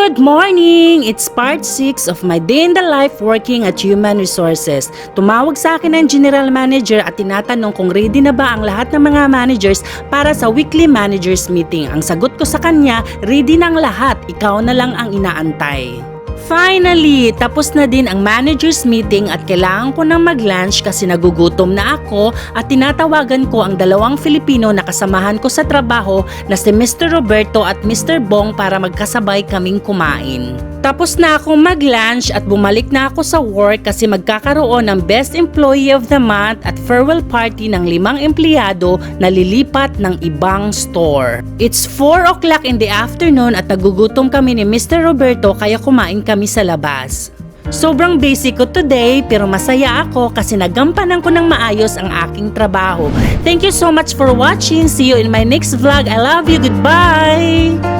Good morning! It's part 6 of my day in the life working at Human Resources. Tumawag sa akin ang General Manager at tinatanong kung ready na ba ang lahat ng mga managers para sa weekly managers meeting. Ang sagot ko sa kanya, ready na ang lahat, ikaw na lang ang inaantay. Finally, tapos na din ang managers meeting at kailangan ko nang mag-lunch kasi nagugutom na ako at tinatawagan ko ang dalawang Filipino na kasamahan ko sa trabaho na si Mr. Roberto at Mr. Bong para magkasabay kaming kumain. Tapos na akong mag-lunch at bumalik na ako sa work kasi magkakaroon ng Best Employee of the Month at farewell party ng 5 empleyado na lilipat ng ibang store. It's 4 o'clock in the afternoon at nagugutom kami ni Mr. Roberto kaya kumain kami sa labas. Sobrang basic ko today pero masaya ako kasi nagampanan ko ng maayos ang aking trabaho. Thank you so much for watching. See you in my next vlog. I love you. Goodbye!